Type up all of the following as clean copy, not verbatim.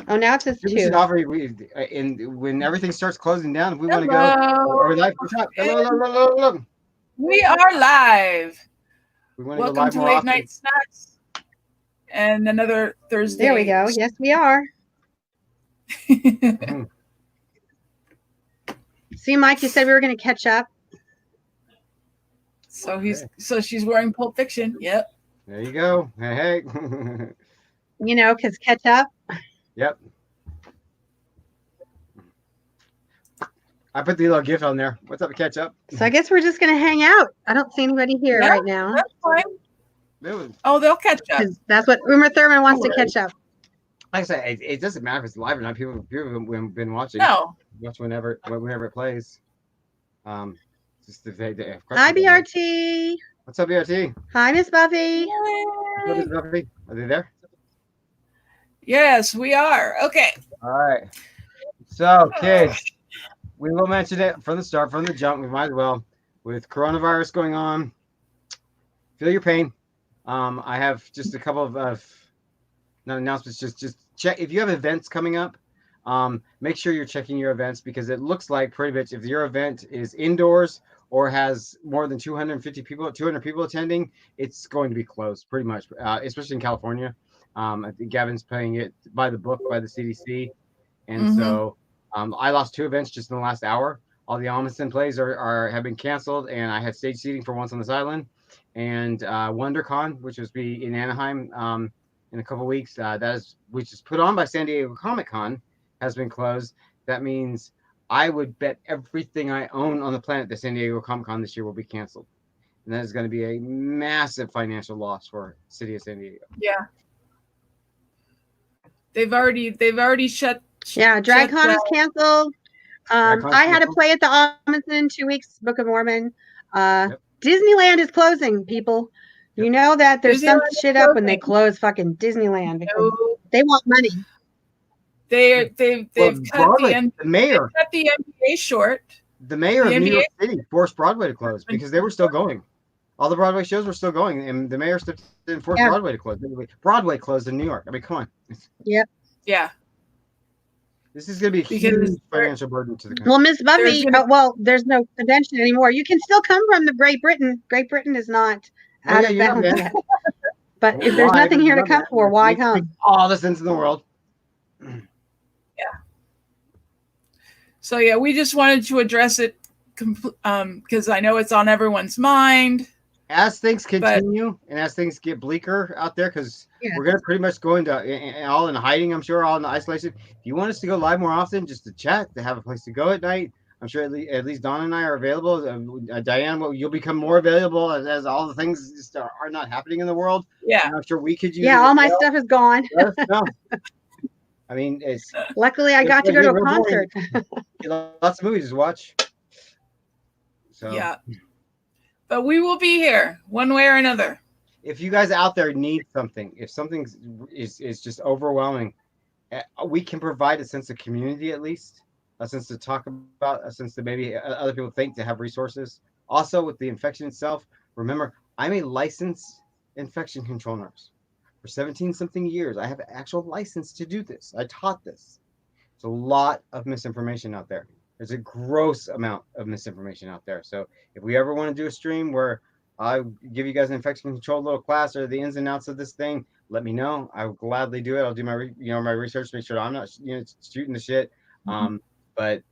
Oh, now it says We should 2. offer when everything starts closing down. If we want to go, Hello. or live, what's up? Hello, hello, hello, hello. We are live. We want to go Welcome live to more Late often. Night Snacks and another Thursday. There we go. Yes, we are. Mhm. See, Mike, you said we were going to catch up. So she's wearing Pulp Fiction. Yep. There you go. Hey. Because Ketchup. Yep. I put the little gift on there. What's up, Ketchup? So I guess we're just going to hang out. I don't see anybody here right now. That's fine. Oh, they'll catch up. Because that's what Uma Thurman wants to catch up. Like I said, it doesn't matter if it's live or not. People have been watching. No. Watch whenever it plays. Just Hi, BRT. What's up, BRT? Hi, Miss Buffy. What is Buffy? Are they there? Yes, we are. Okay. All right. So, kids, we will mention it from the start, from the jump. We might as well. With coronavirus going on, feel your pain. I have just a couple of not announcements. Just check if you have events coming up. Make sure you're checking your events because it looks like pretty much if your event is indoors or has more than 200 people attending, it's going to be closed pretty much, especially in California. I think Gavin's playing it by the book by the CDC. And so I lost 2 events just in the last hour. All the Amundsen plays have been canceled, and I had stage seating for Once on this Island. And WonderCon, which was be in Anaheim in a couple of weeks, which is put on by San Diego Comic-Con, has been closed. That means I would bet everything I own on the planet that San Diego Comic-Con this year will be canceled. And that is going to be a massive financial loss for City of San Diego. Yeah. They've already shut. Yeah, DragCon is canceled. I had to play at the Amundsen in 2 weeks, Book of Mormon. Disneyland is closing, people. Yep. You know that there's some shit up when they close fucking Disneyland because they want money. They've cut the mayor. They cut the NBA short. The mayor of New York City forced Broadway to close because they were still going. All the Broadway shows were still going, and the mayor didn't force Broadway to close. Broadway closed in New York. I mean, come on. Yep. Yeah. This is going to be a huge financial burden to the country. Well, Miss Buffy, there's no convention anymore. You can still come from the Great Britain. Great Britain is not out of bounds yet. But if there's nothing here to come for, why come? All the sense in the world. Yeah. So, yeah, we just wanted to address it because I know it's on everyone's mind. As things continue and as things get bleaker out there, because we're going to pretty much go into all in hiding, I'm sure, all in isolation. If you want us to go live more often, just to chat, to have a place to go at night, I'm sure at least Dawn and I are available. Diane, you'll become more available as all the things just are not happening in the world. Yeah. And I'm sure we could use it. Yeah, all my stuff is gone. I mean, it's... Luckily, I got to go to a concert. Lots of movies to watch. So. Yeah. But we will be here one way or another. If you guys out there need something, if something is just overwhelming, we can provide a sense of community at least, a sense to talk about, a sense that maybe other people think to have resources. Also, with the infection itself, remember, I'm a licensed infection control nurse. For 17-something years, I have an actual license to do this. I taught this. There's a lot of misinformation out there. There's a gross amount of misinformation out there. So if we ever want to do a stream where I give you guys an infection control little class or the ins and outs of this thing, let me know. I will gladly do it. I'll do my my research, make sure I'm not shooting the shit. But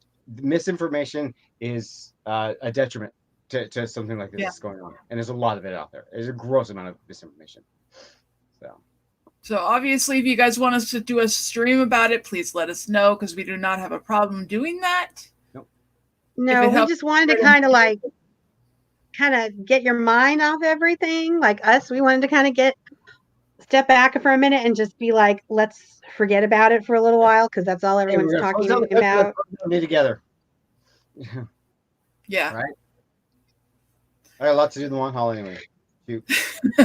misinformation is a detriment to something like this that's going on, and there's a lot of it out there. There's a gross amount of misinformation. So obviously, if you guys want us to do a stream about it, please let us know because we do not have a problem doing that. No, we just wanted to kind of get your mind off everything. Like us, we wanted to kind of step back for a minute and just be like, let's forget about it for a little while because that's all everyone's talking about. Be together. Yeah. Right. I got a lot to do in the long haul anyway. And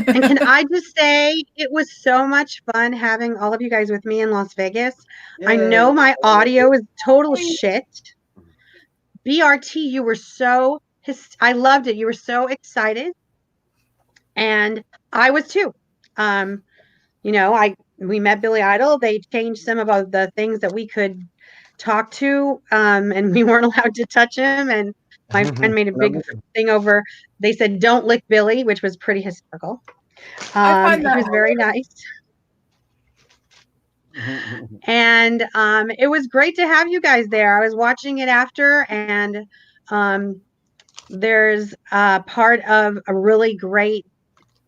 can I just say, it was so much fun having all of you guys with me in Las Vegas. Yay. I know my audio is total shit. BRT, you were I loved it. You were so excited. And I was too. I we met Billy Idol. They changed some of the things that we could talk to, and we weren't allowed to touch him. And my friend made a big thing over. They said, "Don't lick Billy," which was pretty hysterical. He was very nice. And it was great to have you guys there. I was watching it after, and there's a part of a really great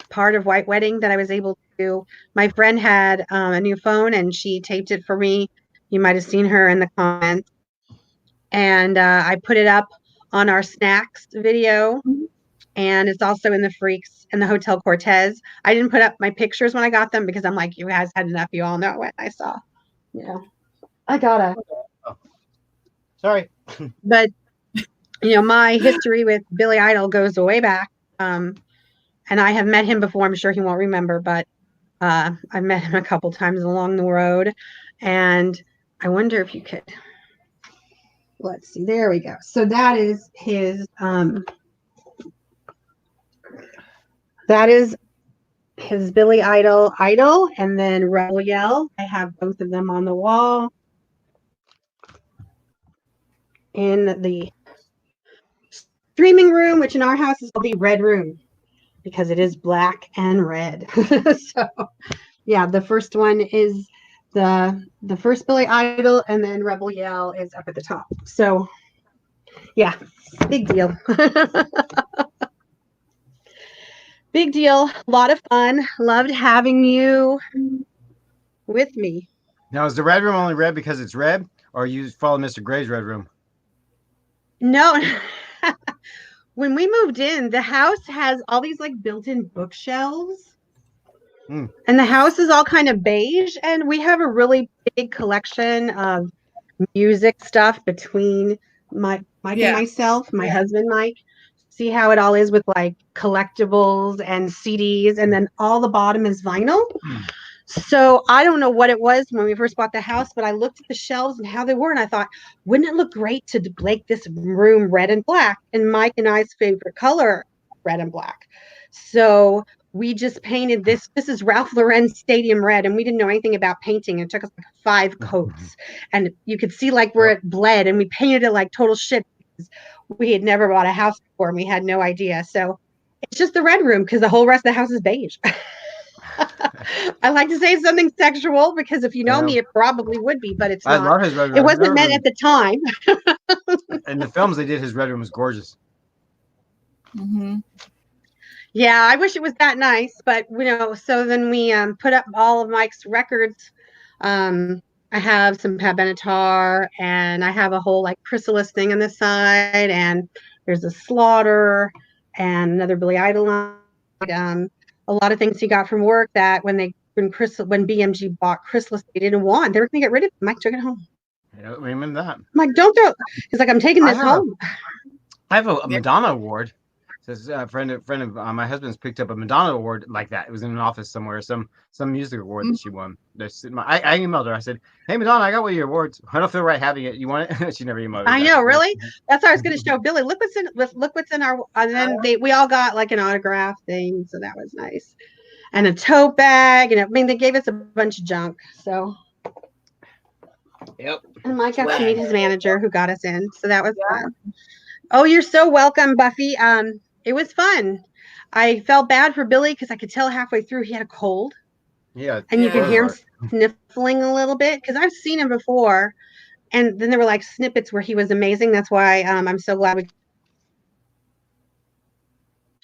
part of White Wedding that I was able to. My friend had a new phone, and she taped it for me. You might have seen her in the comments. And I put it up on our Snax video, and it's also in the Freaks and the Hotel Cortez. I didn't put up my pictures when I got them because I'm like, you guys had enough. You all know what I saw. I gotta. Sorry. But my history with Billy Idol goes way back. And I have met him before. I'm sure he won't remember, but I've met him a couple times along the road. And I wonder if you could. Let's see. There we go. So that is his. That is his Billy Idol, and then Rebel Yell. I have both of them on the wall in the streaming room, which in our house is called the Red Room because it is black and red. So, yeah, the first one is the first Billy Idol, and then Rebel Yell is up at the top. So, yeah, big deal. Big deal. A lot of fun. Loved having you with me. Now, is the Red Room only red because it's red, or you follow Mr. Gray's Red Room? No. When we moved in, the house has all these like built-in bookshelves. And the house is all kind of beige, and we have a really big collection of music stuff between Mike and myself, my husband Mike. See how it all is with like collectibles and CDs, and then all the bottom is vinyl. So I don't know what it was when we first bought the house, but I looked at the shelves and how they were, and I thought, wouldn't it look great to make this room red and black? And Mike and I's favorite color, red and black. So we just painted this. This is Ralph Lauren Stadium Red, and we didn't know anything about painting. It took us like 5 coats, and you could see like where it bled, and we painted it like total shit because we had never bought a house before, and we had no idea. So it's just the red room because the whole rest of the house is beige. I like to say something sexual because if you know me, it probably would be, but it's not. Love his red room. It wasn't meant at the time. In the films they did, his red room was gorgeous. Yeah, I wish it was that nice, but so then we put up all of Mike's records. I have some Pat Benatar, and I have a whole like Chrysalis thing on the side, and there's a Slaughter and another Billy Idol. A lot of things he got from work that when BMG bought Chrysalis, they didn't want. They were going to get rid of it. Mike took it home. I don't remember that. I'm like, don't throw it. He's like, I'm taking this home. I have a Madonna award. Says a friend of my husband's picked up a Madonna award like that. It was in an office somewhere, some music award that she won. I emailed her. I said, "Hey Madonna, I got one of your awards. I don't feel right having it. You want it?" She never emailed me. I know, really. That's how I was going to show Billy. Look what's in our. And then we all got like an autograph thing, so that was nice, and a tote bag. And I mean, they gave us a bunch of junk. So. Yep. And Mike got to meet his manager, who got us in, so that was fun. Oh, you're so welcome, Buffy. It was fun. I felt bad for Billy because I could tell halfway through he had a cold. Yeah. And you could hear him sniffling a little bit because I've seen him before. And then there were like snippets where he was amazing. That's why I'm so glad we.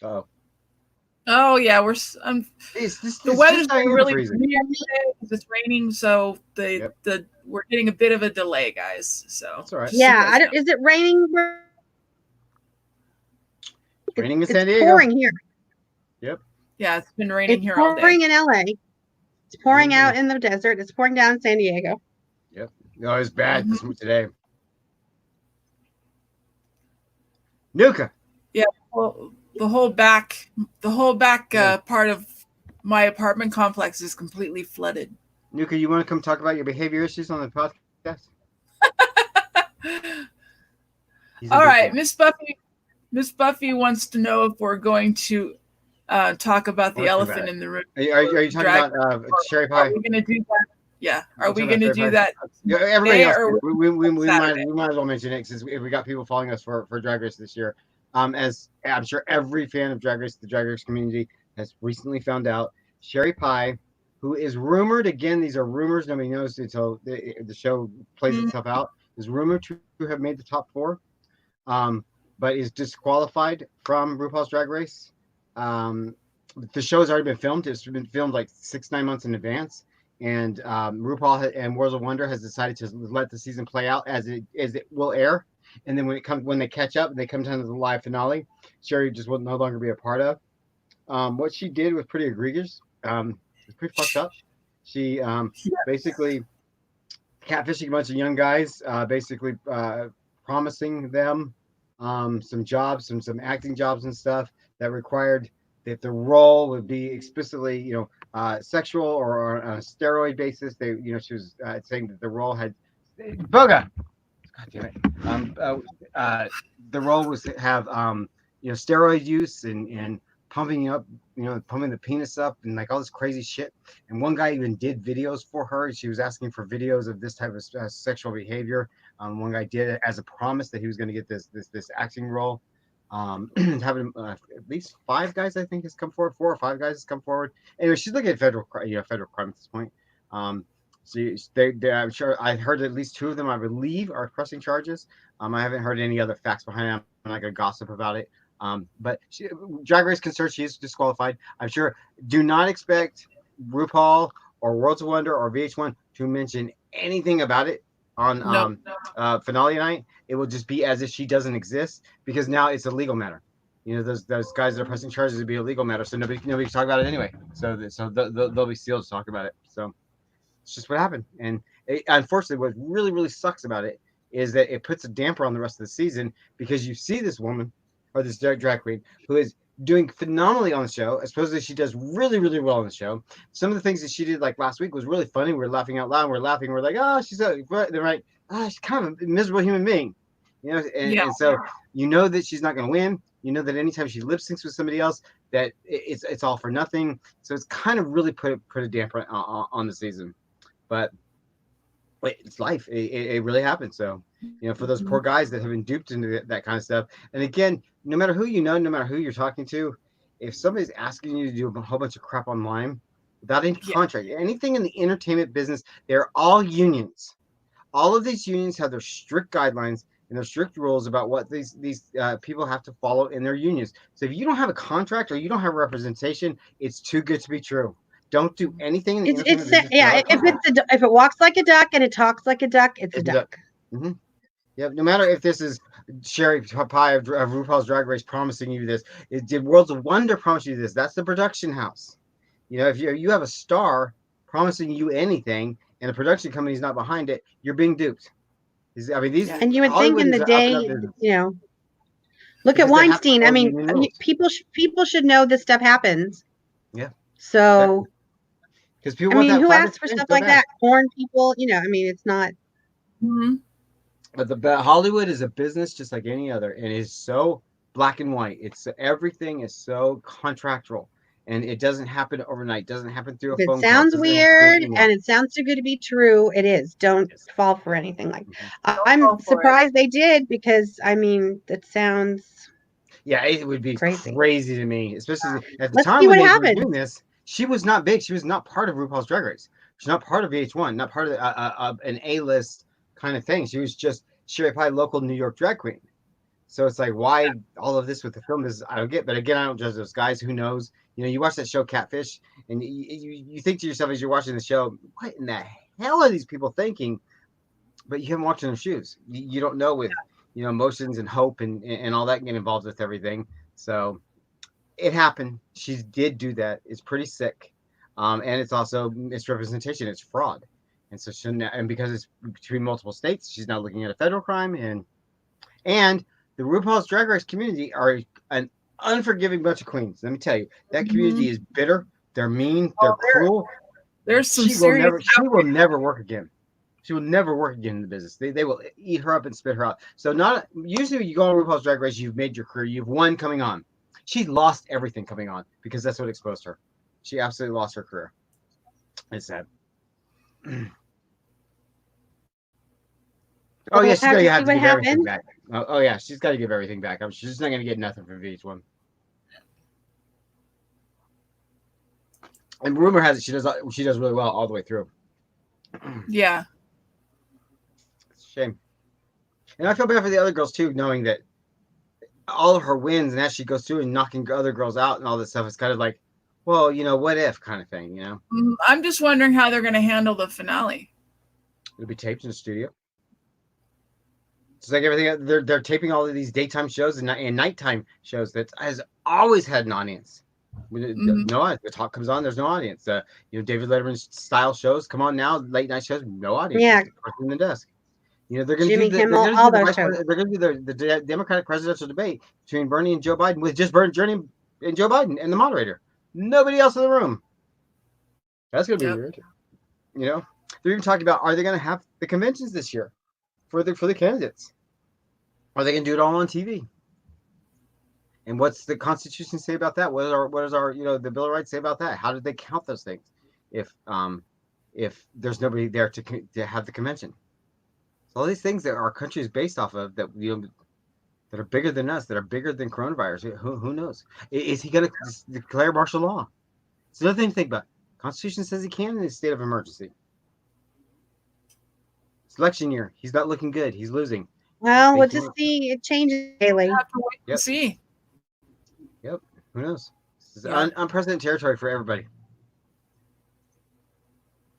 Oh yeah, we're the weather's really weird today. It's raining, so we're getting a bit of a delay, guys. So that's all right. Yeah, is it raining? Raining in San Diego. It's pouring here. Yep. Yeah, it's been raining here all day. It's pouring in LA. It's pouring out in the desert. It's pouring down in San Diego. Yep. No, it's bad today. Nuka. Yeah. Well, the whole back part of my apartment complex is completely flooded. Nuka, you want to come talk about your behavior issues on the podcast? All right, Miss Buffy wants to know if we're going to talk about the elephant in the room. Are you talking about cherry pie? Are we going to do that? Yeah. Are we going to do that? Yeah, everybody else. We might as well mention it since we got people following us for Drag Race this year. As I'm sure every fan of Drag Race, the Drag Race community has recently found out, Sherry Pie, who is rumored, again, these are rumors, nobody knows until the show plays itself out, is rumored to have made the top 4, but is disqualified from RuPaul's Drag Race. The show has already been filmed. It's been filmed like 6-9 months in advance. And RuPaul and Worlds of Wonder has decided to let the season play out as it will air. And then when they catch up and they come down to the live finale, Sherry just will no longer be a part of. What she did was pretty egregious. It's pretty fucked up. She basically catfishing a bunch of young guys, basically promising them some jobs, some acting jobs and stuff that required that the role would be explicitly, sexual or on a steroid basis. She was saying that the role had Boga. God damn it. The role was to have steroid use and pumping up, pumping the penis up and like all this crazy shit. And one guy even did videos for her. She was asking for videos of this type of sexual behavior. One guy did it as a promise that he was going to get this acting role. Having at least 5 guys, I think, has come forward. 4 or 5 guys has come forward. Anyway, she's looking at federal crime at this point. I'm sure I heard at least 2 of them, I believe, are pressing charges. I haven't heard any other facts behind it. I'm not going to gossip about it. But Drag Race concerned, she is disqualified. I'm sure. Do not expect RuPaul or Worlds of Wonder or VH1 to mention anything about it on finale night. It will just be as if she doesn't exist because now it's a legal matter. Those guys that are pressing charges would be a legal matter, so nobody can talk about it anyway. So they'll be sealed to talk about it. So it's just what happened. And unfortunately, what really, really sucks about it is that it puts a damper on the rest of the season because you see this woman or this drag queen who is doing phenomenally on the show. Supposedly she does really, really well on the show. Some of the things that she did like last week was really funny. We're laughing out loud. We're laughing. We're like, oh, she's so. They're like, she's kind of a miserable human being, And so that she's not going to win. That anytime she lip syncs with somebody else, that it's all for nothing. So it's kind of really put a damper on the season. But it's life. It really happens. So, for those poor guys that have been duped into that kind of stuff. And again, no matter who no matter who you're talking to, if somebody's asking you to do a whole bunch of crap online without any contract, anything in the entertainment business, they're all unions. All of these unions have their strict guidelines and their strict rules about what these people have to follow in their unions. So if you don't have a contract or you don't have representation, it's too good to be true. Don't do anything. If it walks like a duck and it talks like a duck, it's a duck. Mm-hmm. Yeah, no matter if this is Sherry Pie of RuPaul's Drag Race promising you this, did Worlds of Wonder promise you this? That's the production house. If you have a star promising you anything and the production company is not behind it, you're being duped. And you would think in the day, look at Weinstein. I mean, people should know this stuff happens. Yeah. So. Because people who asks for stuff like that? Porn people, it's not. Mm-hmm. But Hollywood is a business just like any other, and it's so black and white. Everything is so contractual, and it doesn't happen overnight. It doesn't happen through a phone call. It sounds weird, and it sounds too good to be true. It is. Don't fall for anything like that. I'm surprised they did because that sounds. Yeah, it would be crazy to me, especially at the Let's time see when what they happens. were doing this. She was not big. She was not part of RuPaul's Drag Race. She's not part of VH1. Not part of an A-list kind of thing. She was just Sherry Pie, local New York drag queen. So it's like, why all of this with the film is I don't get. But again, I don't judge those guys. Who knows? You watch that show Catfish, and you think to yourself as you're watching the show, what in the hell are these people thinking? But you haven't walked in their shoes. You don't know with emotions and hope and all that get involved with everything. So it happened. She did do that. It's pretty sick. And it's also misrepresentation. It's fraud. And so and because it's between multiple states, she's now looking at a federal crime. And the RuPaul's Drag Race community are an unforgiving bunch of queens. Let me tell you, that community is bitter. They're mean. They're cruel. There's some serious. She will never work again. She will never work again in the business. They will eat her up and spit her out. So not usually when you go on RuPaul's Drag Race, you've made your career. You've won coming on. She lost everything coming on because that's what exposed her. She absolutely lost her career. It's sad. Oh yeah, she's gonna have to give everything back. Oh yeah, she's got to give everything back. She's just not gonna get nothing from VH1. And rumor has it she does really well all the way through. Yeah. It's a shame. And I feel bad for the other girls too, knowing that all of her wins and as she goes through and knocking other girls out and all this stuff, it's kind of like, well, what if kind of thing, I'm just wondering how they're going to handle the finale. It'll be taped in the studio. It's like everything. They're taping all of these daytime shows and nighttime shows that has always had an audience. No, the talk comes on. There's no audience. David Letterman's style shows come on now. Late night shows, no audience. Yeah, in the desk. They're going to Jimmy do Kimmel, all those shows. They're going to do the Democratic presidential debate between Bernie and Joe Biden with just Bernie and Joe Biden and the moderator. Nobody else in the room. That's going to be weird. They're even talking about, are they going to have the conventions this year for the candidates? Are they going to do it all on TV? And what's the Constitution say about that? What does our the Bill of Rights say about that? How did they count those things if there's nobody there to have the convention? So all these things that our country is based off of that that are bigger than us, that are bigger than coronavirus. Who knows? Is he going to declare martial law? It's another thing to think about. Constitution says he can in a state of emergency. It's election year. He's not looking good. He's losing. Well, we'll just see. It changes daily. Yep. See. Yep. Who knows? This is unprecedented territory for everybody.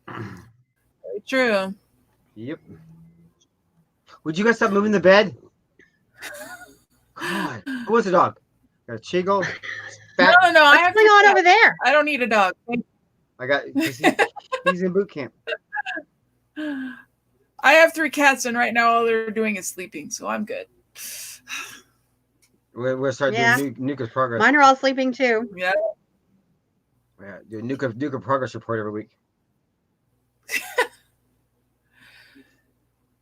Very true. Yep. Would you guys stop moving the bed? God. Who wants a dog? Got a Chigo? No. What's going on over there? I don't need a dog. He's in boot camp. I have 3 cats, and right now all they're doing is sleeping, so I'm good. We're starting doing Nuka's progress. Mine are all sleeping too. Yeah. Yeah, do a Nuka progress report every week.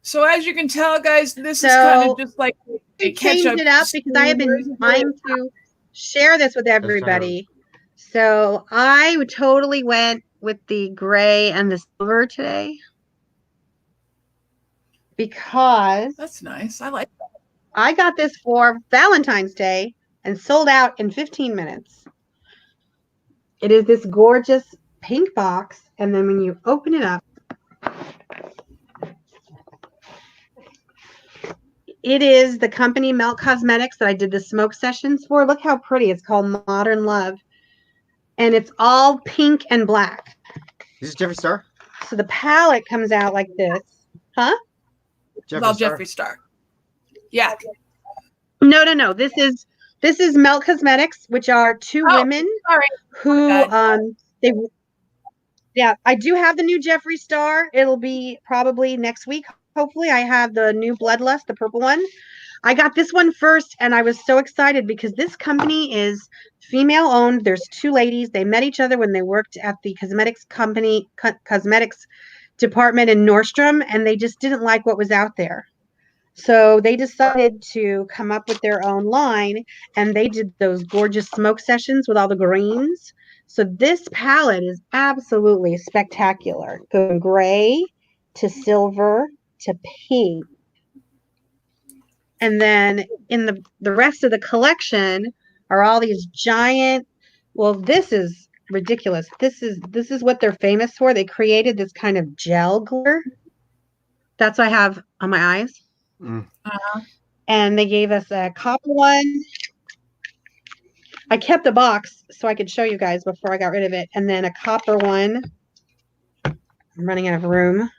So as you can tell, guys, this is kind of just like a Ketchup. It up because I have been trying to share this with everybody. So I totally went with the gray and the silver today. Because that's nice. I like that. I got this for Valentine's Day and sold out in 15 minutes. It is this gorgeous pink box, and then when you open it up, it is the company Melt Cosmetics that I did the smoke sessions for. Look how pretty. It's called Modern Love, and it's all pink and black. This is Jeffree Star? So the palette comes out like this. Huh? Jeffree Star. Yeah. No. This is Melt Cosmetics, which are 2 women who I do have the new Jeffree Star. It'll be probably next week. Hopefully, I have the new Bloodlust, the purple one. I got this one first, and I was so excited because this company is female owned. There's 2 ladies. They met each other when they worked at the cosmetics department in Nordstrom, and they just didn't like what was out there. So they decided to come up with their own line, and they did those gorgeous smoke sessions with all the greens. So this palette is absolutely spectacular. Going gray to silver to pink. And then in the rest of the collection are all these giant, well, this is ridiculous. This is what they're famous for. They created this kind of gel glitter. That's what I have on my eyes. And they gave us a copper one. I kept the box so I could show you guys before I got rid of it. And then a copper one. I'm running out of room.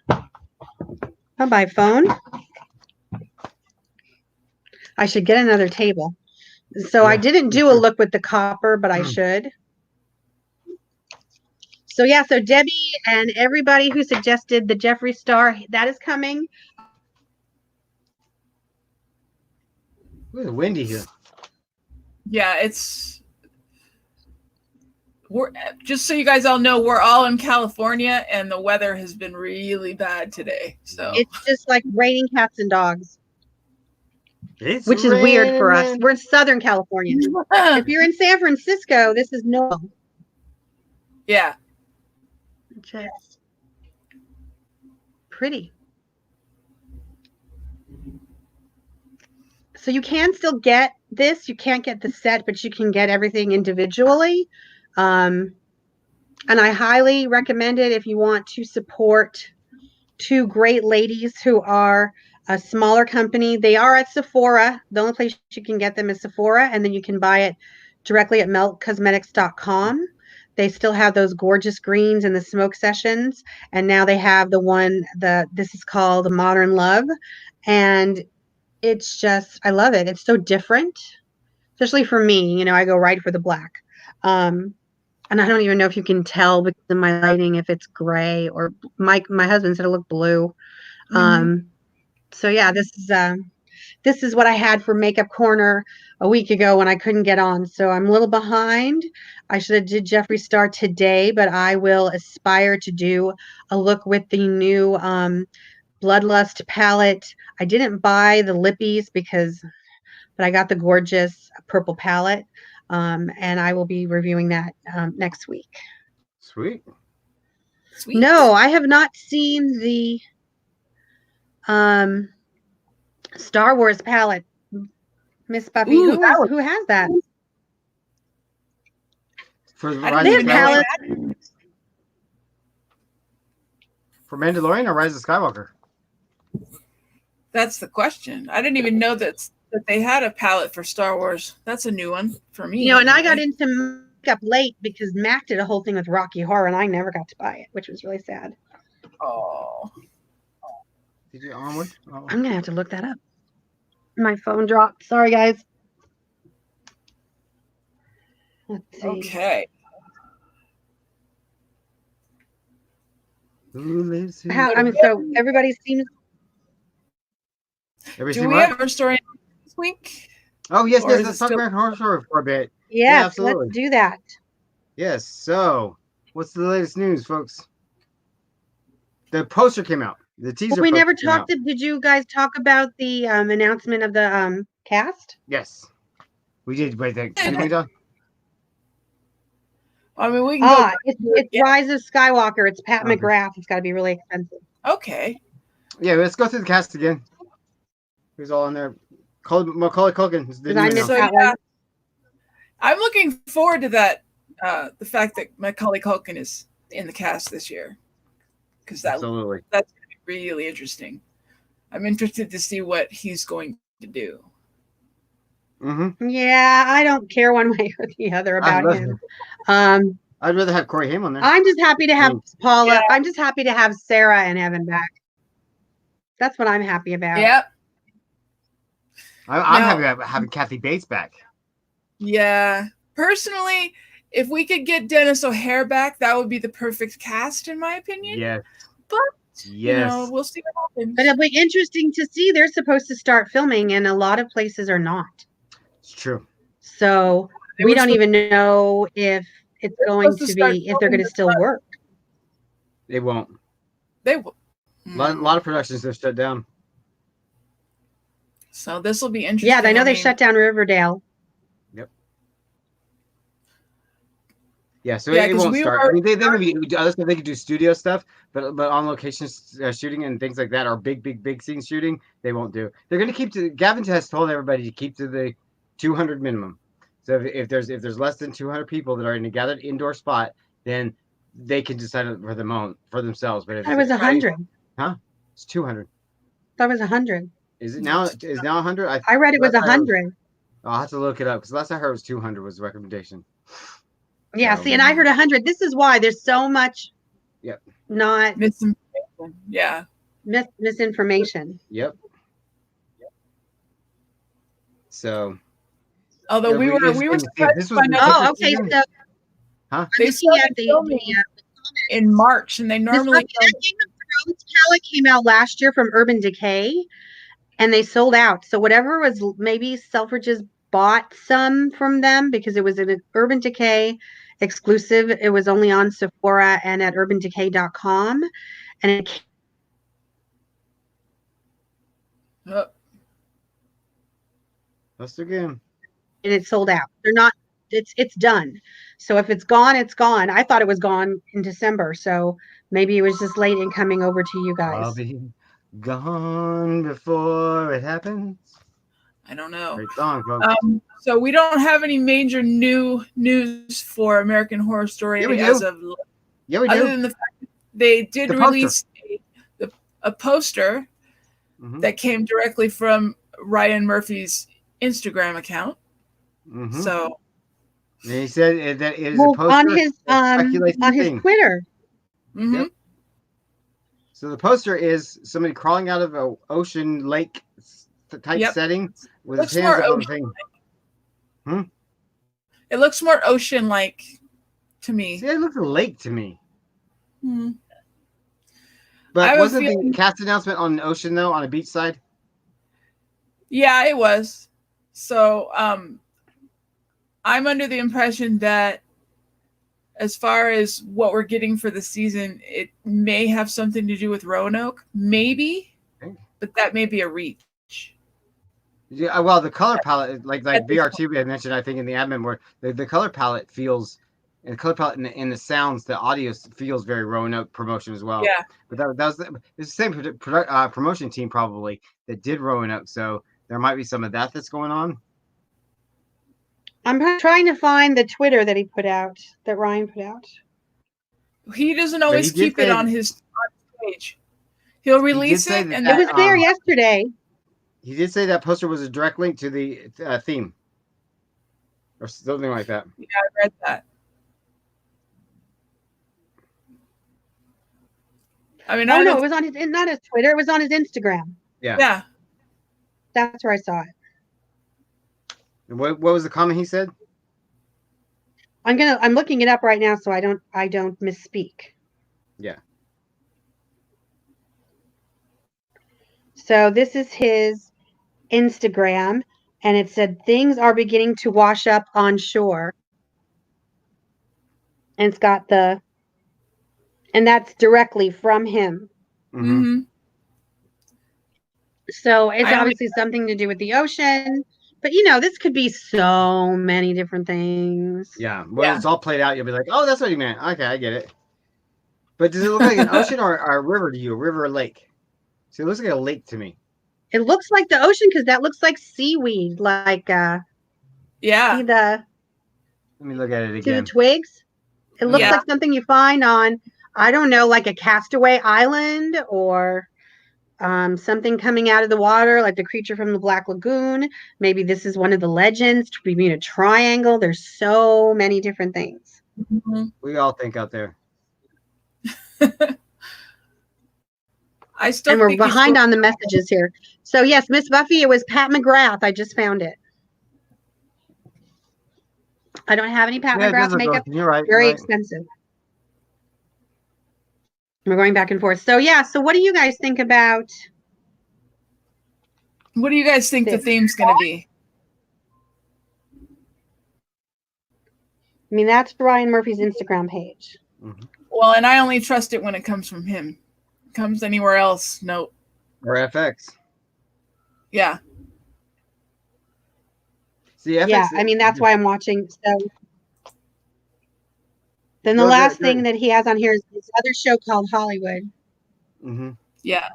I'll buy phone. I should get another table. So I didn't do a look with the copper, but I should. So so Debbie and everybody who suggested the Jeffree Star, that is coming. It's windy here. Yeah, we're just so you guys all know, we're all in California, and the weather has been really bad today. So it's just like raining cats and dogs. which is weird for us. We're in Southern California. If you're in San Francisco, this is normal. Yeah. Just pretty. So you can still get this. You can't get the set, but you can get everything individually. And I highly recommend it if you want to support two great ladies who are a smaller company. They are at Sephora. The only place you can get them is Sephora, and then you can buy it directly at meltcosmetics.com. They still have those gorgeous greens and the smoke sessions, and now they have this is called Modern Love, and it's just, I love it. It's so different, especially for me. I go right for the black. And I don't even know if you can tell because of my lighting if it's gray or my husband said it looked blue. So yeah, this is what I had for Makeup Corner a week ago when I couldn't get on. So I'm a little behind. I should have did Jeffree Star today, but I will aspire to do a look with the new Bloodlust palette. I didn't buy the lippies but I got the gorgeous purple palette. And I will be reviewing that next week. Sweet. No, I have not seen the Star Wars palette. Miss Buffy, who has that? For the I Rise didn't of even know Skywalker. that. For Mandalorian or Rise of Skywalker? That's the question. I didn't even know that they had a palette for Star Wars. That's a new one for me. And I got into makeup late because Mac did a whole thing with Rocky Horror, and I never got to buy it, which was really sad. Oh. Did you onward? Oh. I'm gonna have to look that up. My phone dropped. Sorry, guys. Let's see. Okay. So everybody seems. Do we have our story this week? Oh yes, let's talk American Horror Story for a bit. Yes, yeah, absolutely. Let's do that. Yes. So, what's the latest news, folks? The poster came out. The teaser. We never talked. Did you guys talk about the announcement of the cast? Yes, we did. Wait, did we talk? I mean, we can go. It's Rise of Skywalker. It's Pat McGrath. It's got to be really expensive. Okay. Yeah, let's go through the cast again. Who's all in there? Macaulay Culkin. I'm looking forward to that. The fact that Macaulay Culkin is in the cast this year, because that's going to be really interesting. I'm interested to see what he's going to do. Mm-hmm. Yeah, I don't care one way or the other about him. I'd rather have Corey Haim on there. I'm just happy to have Paula. Yeah. I'm just happy to have Sarah and Evan back. That's what I'm happy about. Yep. I'm happy about having Kathy Bates back. Yeah. Personally, if we could get Dennis O'Hare back, that would be the perfect cast, in my opinion. Yes. But, we'll see what happens. But it'll be interesting to see. They're supposed to start filming, and a lot of places are not. It's true. So we don't even know if it's going to be, if they're going to still work. They won't. They will. A lot of productions have shut down. So this will be interesting. Yeah, I know they shut down Riverdale. Yep. Yeah, so it won't start. I mean, they could do studio stuff, but on location shooting and things like that, or big scene shooting, they won't do. They're going to keep to. Gavin has told everybody to keep to the 200 minimum. So if there's less than 200 people that are in a gathered indoor spot, then they can decide for themselves. But if it was 100. Huh? It's 200. That was 100. Is it now? Is now 100? I read it was 100. I'll have to look it up because last I heard it was 200 was the recommendation. Yeah, see, and I heard 100. This is why there's so much. Yep. Not misinformation. Yeah. Misinformation. Yep. So. Although we were this was okay. So. Huh? They started filming in March, and they normally. Game of Thrones palette came out last year from Urban Decay, and they sold out. So whatever was, maybe Selfridges bought some from them because it was an Urban Decay exclusive. It was only on Sephora and at urbandecay.com, and it. Post again. And it's sold out. They're not. It's done. So if it's gone, it's gone. I thought it was gone in December. So maybe it was just late in coming over to you guys. I'll be gone before it happens. I don't know. Great song, folks. So we don't have any major new news for American Horror Story as of. Yeah, we do. Other than the fact that they did release a poster that came directly from Ryan Murphy's Instagram account. So and he said that it is a poster on his Twitter. Yep. So the poster is somebody crawling out of an ocean lake type setting with his hands up on the thing. It looks more ocean-like to me. See, it looks a lake to me. But wasn't the cast announcement on an ocean though, on a beach side? Yeah, it was. So I'm under the impression that as far as what we're getting for the season, it may have something to do with Roanoke, maybe, but that may be a reach. Yeah, well, the color palette, like BR2 had mentioned, I think in the admin, where the color palette feels, and the color palette in the sounds, the audio feels very Roanoke promotion as well. Yeah, but it's the same promotion team probably that did Roanoke, so there might be some of that's going on. I'm trying to find the Twitter that he put out, that Ryan put out. He doesn't always keep it on his page. He'll release it, and it was there yesterday. He did say that poster was a direct link to the theme, or something like that. Yeah, I read that. I mean, no, it was on his, not his Twitter. It was on his Instagram. Yeah. That's where I saw it. What was the comment he said? I'm looking it up right now so I don't misspeak. Yeah. So this is his Instagram, and it said things are beginning to wash up on shore. And it's got and that's directly from him. So it's obviously something to do with the ocean. But, this could be so many different things. Yeah. When it's all played out, you'll be like, oh, that's what he meant. Okay, I get it. But does it look like an ocean or a river to you? A river or lake? See, it looks like a lake to me. It looks like the ocean because that looks like seaweed. Like, see let me look at it again. See the twigs? It looks like something you find on, I don't know, like a castaway island or something coming out of the water, like the creature from the Black Lagoon. Maybe this is one of the legends, Bermuda Triangle. There's so many different things. We all think out there. And we're behind on the messages here. So yes, Miss Buffy, it was Pat McGrath. I just found it. I don't have any Pat McGrath makeup. You're right. Very expensive. We're going back and forth. So yeah, so what do you guys think about? What do you guys think the theme's going to be? I mean, that's Ryan Murphy's Instagram page. Well, and I only trust it when it comes from him. It comes anywhere else, no. Or FX. Yeah. See, FX, yeah, I mean, that's why I'm watching. So then the last thing that he has on here is this other show called Hollywood. Yeah.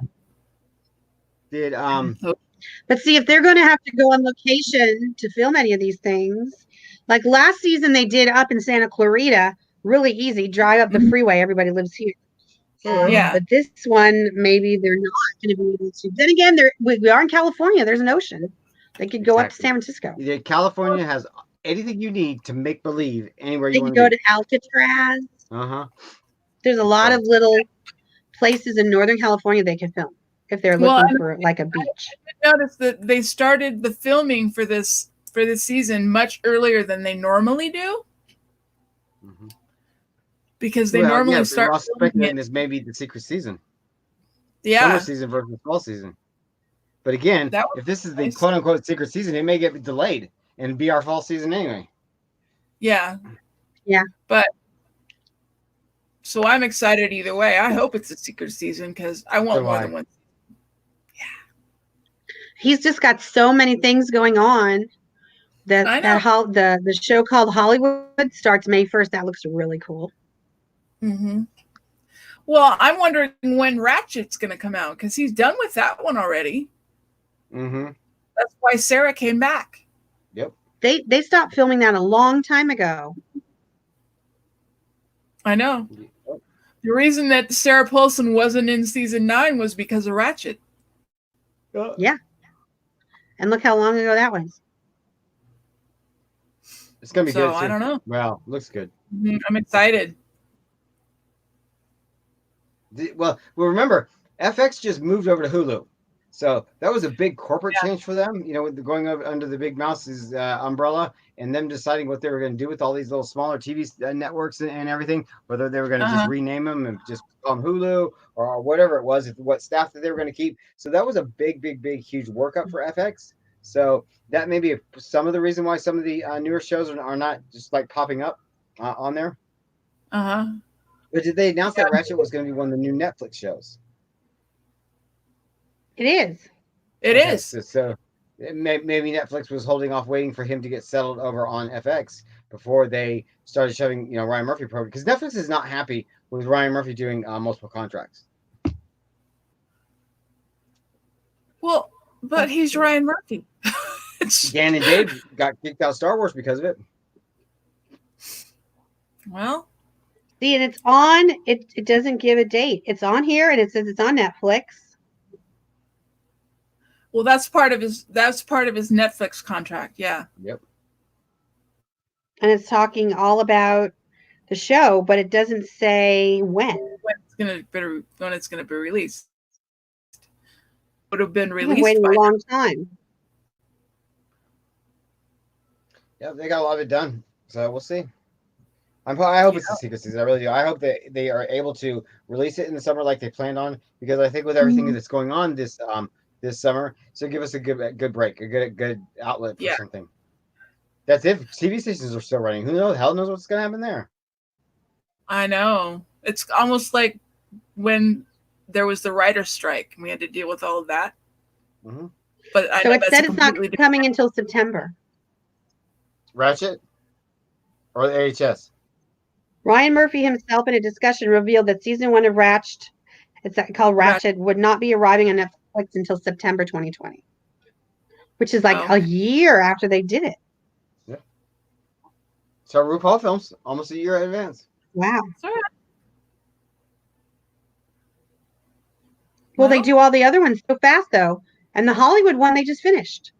But see, if they're going to have to go on location to film any of these things, like last season they did up in Santa Clarita, really easy, drive up the freeway, everybody lives here. But this one, maybe they're not going to be able to. Then again, we are in California. There's an ocean. They could go up to San Francisco. Yeah, California has anything you need to make believe anywhere you want to go to Alcatraz. There's a lot of little places in Northern California they could film if they're looking for like a beach. I noticed that they started the filming for this season much earlier than they normally do. Because they normally start speculating this may be the secret season. Yeah. Summer season versus fall season. But again, if this is the quote unquote secret season, it may get delayed and be our fall season anyway. Yeah. Yeah. But so I'm excited either way. I hope it's a secret season because I want more than one. he's just got so many things going on. The show called Hollywood starts May 1st. That looks really cool. Mm-hmm. Well, I'm wondering when Ratchet's going to come out because he's done with that one already. Mm-hmm. That's why Sarah came back. Yep. They stopped filming that a long time ago. I know. Yep. The reason that Sarah Paulson wasn't in season 9 was because of Ratchet. Yeah. And look how long ago that was. It's going to be good, too. I don't know. Well, looks good. Mm-hmm. I'm excited. Well, remember, FX just moved over to Hulu. So that was a big corporate change for them, with going under the Big Mouse's umbrella and them deciding what they were going to do with all these little smaller TV networks and everything, whether they were going to just rename them and just call them Hulu or whatever it was, what staff that they were going to keep. So that was a big, huge workup for FX. So that may be some of the reason why some of the newer shows are not just like popping up on there. Uh-huh. But did they announce that Ratchet was going to be one of the new Netflix shows? It is. It is. So maybe Netflix was holding off, waiting for him to get settled over on FX before they started shoving, Ryan Murphy program. Because Netflix is not happy with Ryan Murphy doing multiple contracts. Well, but he's Ryan Murphy. Dan and Dave got kicked out of Star Wars because of it. Well. See, and it's on. It doesn't give a date. It's on here, and it says it's on Netflix. Well, that's part of his Netflix contract. Yeah. Yep. And it's talking all about the show, but it doesn't say when. When it's gonna be released. Would have been released. Waiting a long time. Yeah, they got a lot of it done, so we'll see. I hope it's a secret season. I really do. I hope that they are able to release it in the summer like they planned on, because I think with everything that's going on this summer, so give us a good break, a good outlet for something. That's if TV stations are still running. Who knows? Hell knows what's going to happen there. I know. It's almost like when there was the writer's strike and we had to deal with all of that. Mm-hmm. But so it said it's not coming until September. Ratchet or the AHS? Ryan Murphy himself in a discussion revealed that season 1 of Ratchet, it's called Ratchet, would not be arriving on Netflix until September 2020, which is like a year after they did it. Yeah. So RuPaul films almost a year in advance. Wow. Well, they do all the other ones so fast, though. And the Hollywood one, they just finished.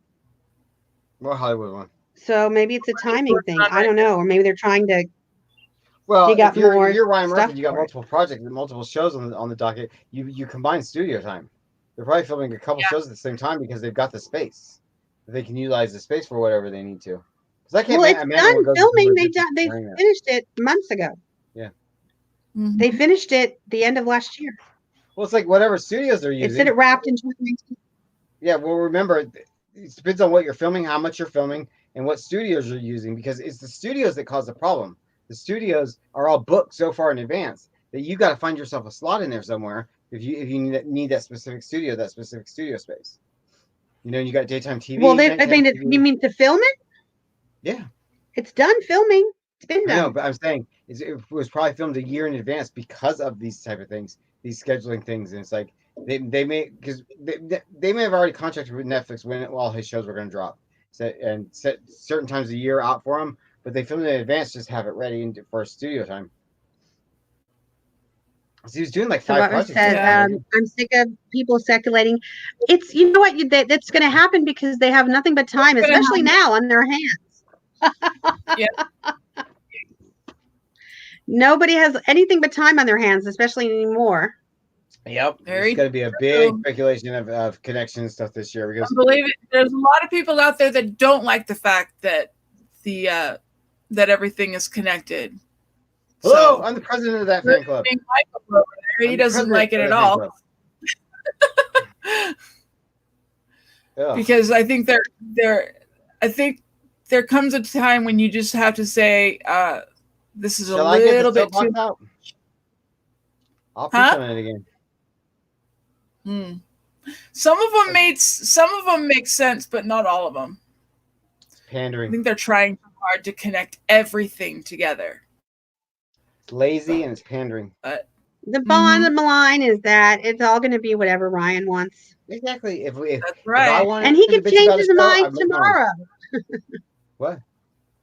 What Hollywood one? So maybe it's a timing thing. I don't know. Or maybe they're trying to if you're Ryan Murphy, you got multiple projects, multiple shows on the docket. You combine studio time. They're probably filming a couple shows at the same time because they've got the space. They can utilize the space for whatever they need to. It's done filming. They finished it months ago. Yeah. Mm-hmm. They finished it the end of last year. Well, it's like whatever studios they're using. It said it wrapped in 2019. Yeah, well, remember, it depends on what you're filming, how much you're filming, and what studios you're using, because it's the studios that cause the problem. The studios are all booked so far in advance that you got to find yourself a slot in there somewhere if you need that specific studio space. You got daytime TV. Well, you mean to film it? Yeah. It's done filming. It's been done. I know, but I'm saying it was probably filmed a year in advance because of these type of things, these scheduling things, and it's like they may have already contracted with Netflix when all his shows were going to drop, set certain times a year out for him, but they filmed it in advance, just have it ready for studio time. So he was doing like 5 projects. I'm sick of people speculating. It's that's going to happen because they have nothing but time, especially now, on their hands. Yeah. Nobody has anything but time on their hands, especially anymore. Yep. There's going to be a big speculation of connection stuff this year. Because I believe it. There's a lot of people out there that don't like the fact that that everything is connected. Hello, I'm the president of that fan club. He doesn't like it at all. Because I think there comes a time when you just have to say, this is a little bit too out? I'll preach on it again. Some of them make sense, but not all of them. It's pandering. I think they're trying hard to connect everything together. It's lazy and it's pandering. The bottom line is that it's all going to be whatever Ryan wants. Exactly. If I wanted, and he could change his mind tomorrow. What?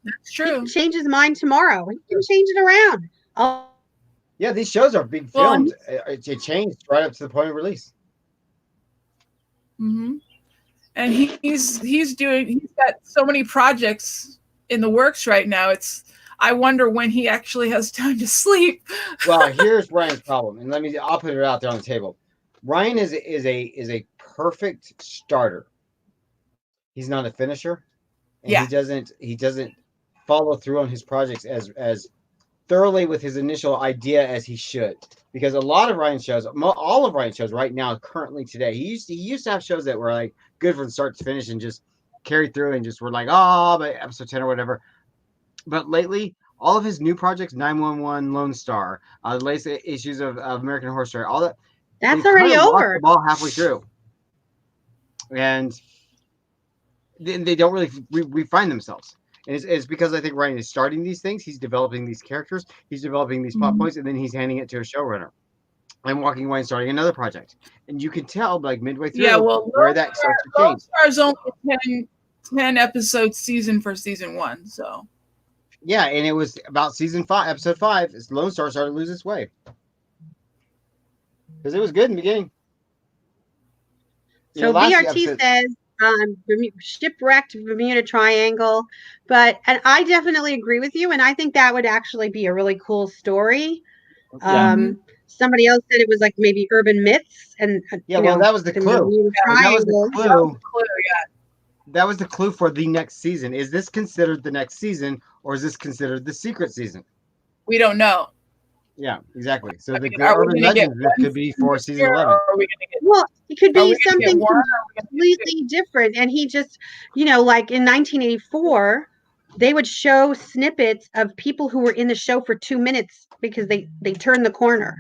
That's true. He can change his mind tomorrow. He can change it around. Yeah, these shows are being filmed. It changed right up to the point of release. And he's got so many projects in the works right now. I wonder when he actually has time to sleep. Well, here's Ryan's problem, and I'll put it out there on the table. Ryan is a perfect starter. He's not a finisher, and he doesn't follow through on his projects as thoroughly with his initial idea as he should. Because a lot of Ryan's shows, all of Ryan's shows right now, currently today, he used to have shows that were like good from start to finish and just carried through and just were like, by episode 10 or whatever. But lately, all of his new projects, 911, Lone Star, the latest issues of American Horror Story, all that's already over. The ball halfway through, and they don't really refine themselves. And it's because I think Ryan is starting these things. He's developing these characters. He's developing these plot points, and then he's handing it to a showrunner. I'm walking away and starting another project, and you can tell like midway through where that starts to change. Lone Star's only 10 episode season for season 1, so. Yeah, and it was about season 5, episode 5. Lone Star started to lose its way because it was good in the beginning. So BRT says shipwrecked Bermuda Triangle, and I definitely agree with you, and I think that would actually be a really cool story. Somebody else said it was like maybe urban myths, and that was the clue. That was the clue. That was the clue for the next season. Is this considered the next season, or is this considered the secret season? We don't know. Yeah, exactly. So the urban legends could be for season 11. Well, it could be something completely different. And he just, like in 1984, they would show snippets of people who were in the show for 2 minutes because they turned the corner.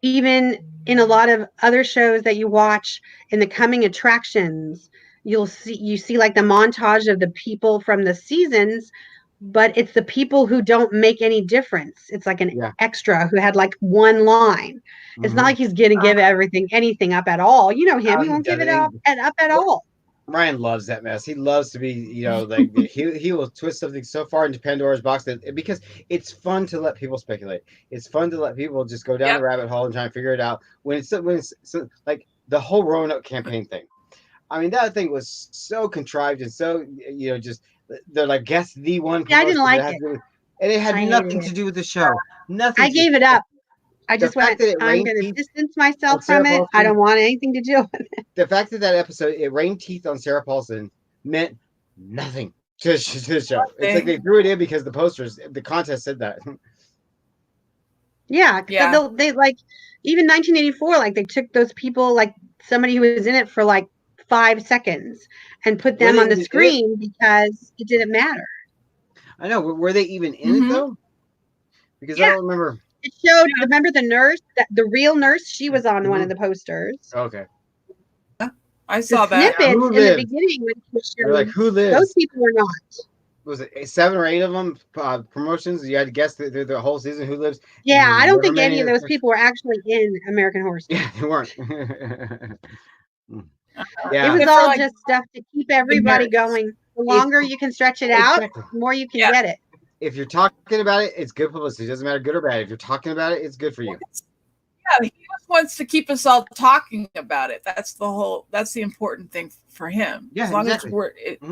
Even in a lot of other shows that you watch in the coming attractions, you see like the montage of the people from the seasons, but it's the people who don't make any difference. It's like an extra who had like one line. It's not like he's going to give anything up at all. You know him. He won't give it up at all. Ryan loves that mess. He loves to be, like he will twist something so far into Pandora's box because it's fun to let people speculate. It's fun to let people just go down the rabbit hole and try and figure it out. When it's like the whole Roanoke campaign thing. I mean, that thing was so contrived and so just they're like guess the one. Yeah, I didn't like it, and it had nothing to do with the show. Nothing. I gave it up. I just went, I'm going to distance myself from it. I don't want anything to do with it. The fact that episode, it rained teeth on Sarah Paulson, meant nothing to the show. It's like they threw it in because the contest said that. Yeah. They like, even 1984, like they took those people, like somebody who was in it for like 5 seconds and put them on the screen because it didn't matter. I know. Were they even in it though? Because I don't remember. It showed, remember the nurse, the real nurse? She was on one of the posters. Okay. I saw that. Snippets in the beginning when she showed, like, who lives? Those people were not. Was it 7 or 8 of them promotions? You had to guess the whole season who lives. Yeah, I don't think any of those people were actually in American Horror Story. Yeah, they weren't. It was all just stuff to keep everybody going. The longer you can stretch it out, the more you can get it. If you're talking about it, it's good publicity. It doesn't matter good or bad. If you're talking about it, it's good for you. Yeah, he just wants to keep us all talking about it. That's the important thing for him. Yeah, as long exactly.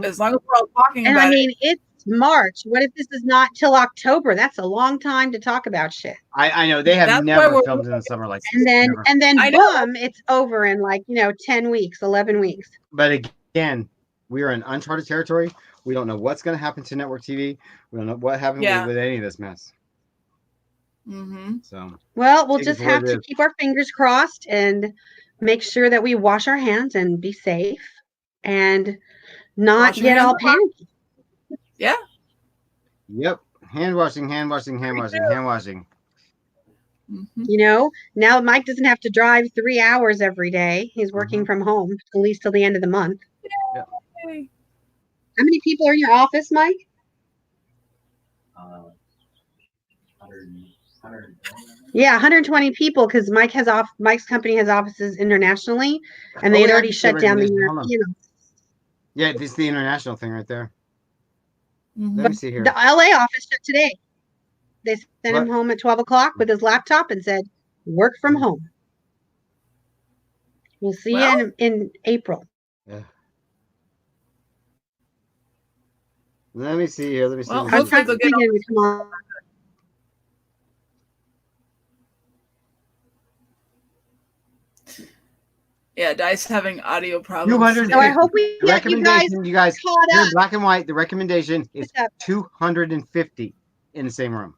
as we're all talking about it. And I mean, it's March. What if this is not till October? That's a long time to talk about shit. I know they have never filmed in the summer like this. And then boom, it's over in like 10 weeks, 11 weeks. But again, we are in uncharted territory. We don't know what's going to happen to network TV. We don't know what happened with any of this mess. So, well, we'll just have to keep our fingers crossed and make sure that we wash our hands and be safe and not get all panicky. Yeah. Yep. Hand washing. You know, now Mike doesn't have to drive 3 hours every day. He's working from home at least till the end of the month. Yeah. How many people are in your office, Mike? 120. Yeah, 120 people because Mike's company has offices internationally, and they had already shut down the European. Yeah, this is the international thing right there. Let me see here. The LA office shut today. They sent him home at 12 o'clock with his laptop and said, "Work from home." We'll see you in April. Yeah. Let me see here. Let me see. Well, hopefully they'll get all... Yeah, Dice having audio problems. So I hope we get you guys caught here up. In black and white, the recommendation is 250 in the same room.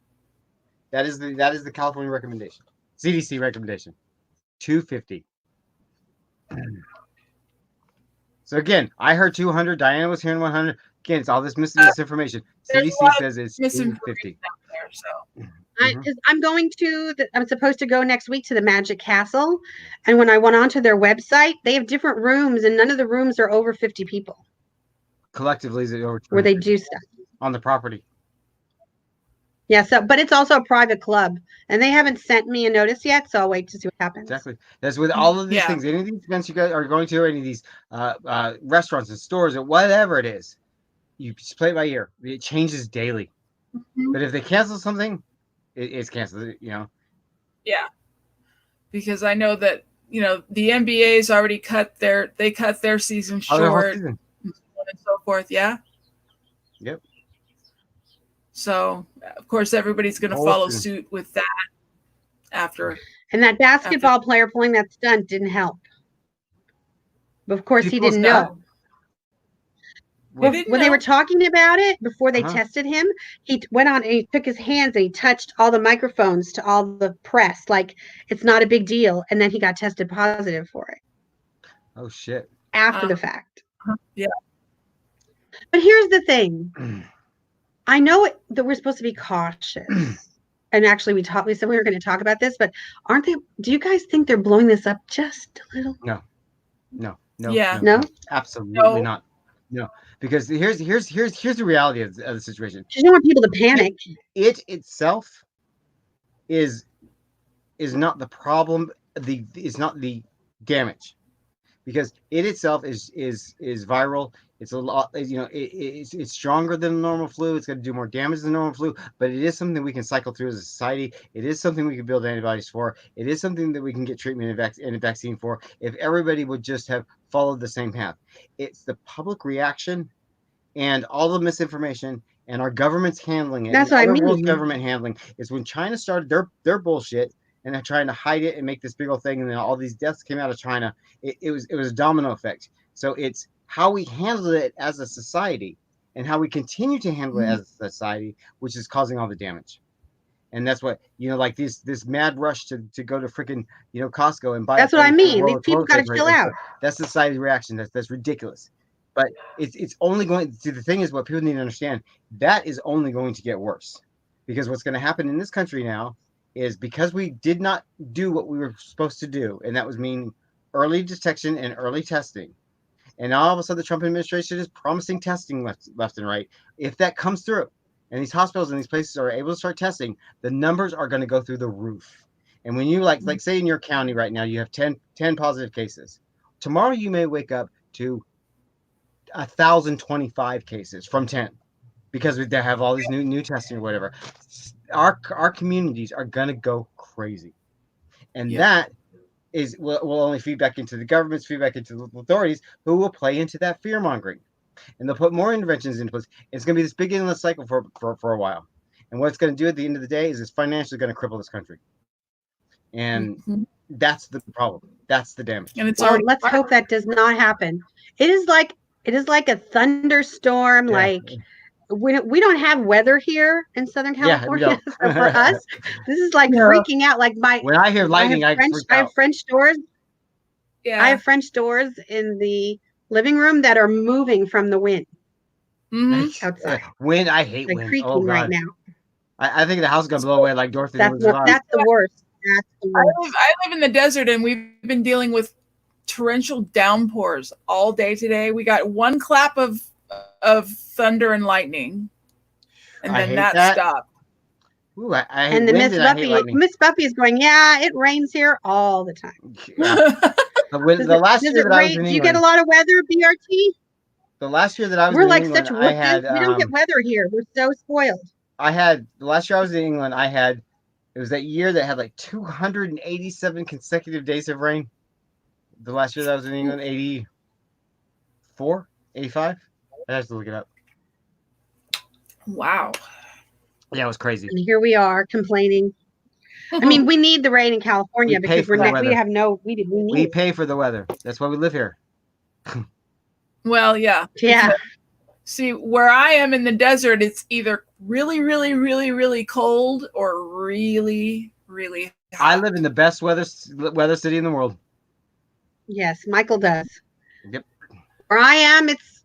That is the California recommendation. CDC recommendation. 250. So again, I heard 200. Diana was hearing 100. Again, it's all this misinformation. CDC says it's 250. There, so. I'm supposed to go next week to the Magic Castle, and when I went onto their website, they have different rooms, and none of the rooms are over 50 people. Collectively, is it over 200 where they do stuff on the property? Yeah, but it's also a private club, and they haven't sent me a notice yet, so I'll wait to see what happens. Exactly. That's with all of these things. Any of these events you guys are going to, or any of these restaurants and stores, or whatever it is, you just play it by ear. It changes daily. But if they cancel something, it's canceled. You know. Yeah, because I know that the NBA's already cut their season short, and so forth. Yeah. Yep. So of course everybody's going to follow suit with that after. And that basketball player pulling that stunt didn't help. But of course he didn't know. When they were talking about it before they tested him, he went on and he took his hands and he touched all the microphones to all the press, like it's not a big deal. And then he got tested positive for it. Oh shit! After the fact. Yeah. But here's the thing. I know that we're supposed to be cautious. And actually, we said we were going to talk about this, but aren't they? Do you guys think they're blowing this up just a little? No. Yeah. No? Absolutely not. No, because here's the reality of the situation. You don't want people to panic. It itself is not the problem. It's not the damage, because it itself is viral. It's a lot, it's stronger than the normal flu. It's going to do more damage than the normal flu, but it is something we can cycle through as a society. It is something we can build antibodies for. It is something that we can get treatment and a vaccine for if everybody would just have followed the same path. It's the public reaction and all the misinformation and our government's handling it. That's what I mean. World government handling is when China started their bullshit and they're trying to hide it and make this big old thing, and then all these deaths came out of China. It was a domino effect. So it's how we handle it as a society and how we continue to handle it as a society, which is causing all the damage. And that's what, like this mad rush to go to freaking, Costco and buy. That's what I mean. These people got to chill out. That's society's reaction. That's ridiculous. But it's only going to, the thing is, what people need to understand, that is only going to get worse, because what's going to happen in this country now is, because we did not do what we were supposed to do, and that was mean early detection and early testing. And now all of a sudden the Trump administration is promising testing left and right. If that comes through and these hospitals and these places are able to start testing, the numbers are going to go through the roof. And when you like say in your county right now, you have 10 positive cases. Tomorrow you may wake up to 1,025 cases from 10, because they have all these new testing or whatever. Our communities are going to go crazy. And that will only feed back into the government's, feedback into the authorities, who will play into that fear mongering, and they'll put more interventions into place. It's going to be this big endless cycle for a while. And what it's going to do at the end of the day is it's financially going to cripple this country. And that's the problem. That's the damage. And let's hope that does not happen. It is like a thunderstorm. Yeah. Like we don't have weather here in Southern California. Yeah, so for us, this is like freaking out. Like when I hear lightning, I have French doors. Yeah, I have French doors in the living room that are moving from the wind. Outside. Wind, I hate wind. Creaking right now. I think the house is gonna blow away like Dorothy. That's the worst. I live in the desert, and we've been dealing with torrential downpours all day today. We got one clap of thunder and lightning, and then that stopped. Ooh, I hate and the wind and I hate lightning. Miss Buffy is going, yeah, it rains here all the time. Yeah. The last year that I was in England, do you get a lot of weather, BRT? The last year that I was in England, such I had we don't get weather here. We're so spoiled. The last year I was in England, it was that year that had like 287 consecutive days of rain. The last year that I was in England, 84, 85. I have to look it up. Wow. Yeah, it was crazy. And here we are complaining. I mean, we need the rain in California because we pay for the weather. That's why we live here. Well, yeah. Yeah. See, where I am in the desert, it's either really, really, really, really cold or really, really hot. I live in the best weather city in the world. Yes, Michael does. Yep. Where I am, it's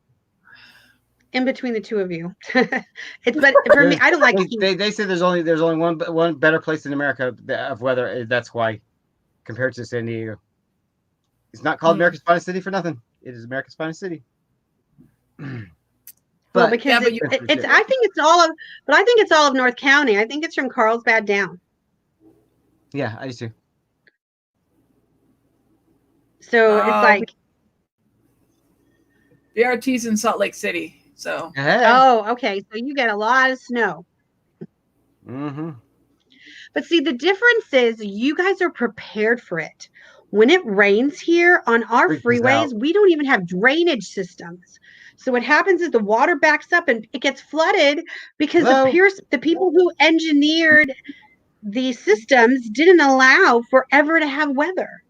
in between the two of you. But for me, I don't like heat. They say there's only one better place in America of weather. That's why, compared to San Diego, it's not called America's finest city for nothing. It is America's finest city. Well, because I think it's all of North County. I think it's from Carlsbad down. Yeah, I do. So it's like BRT's in Salt Lake City. So okay. So you get a lot of snow. Mm-hmm. But see, the difference is you guys are prepared for it. When it rains here on our freeways, we don't even have drainage systems. So what happens is the water backs up and it gets flooded because the people who engineered the systems didn't allow forever to have weather.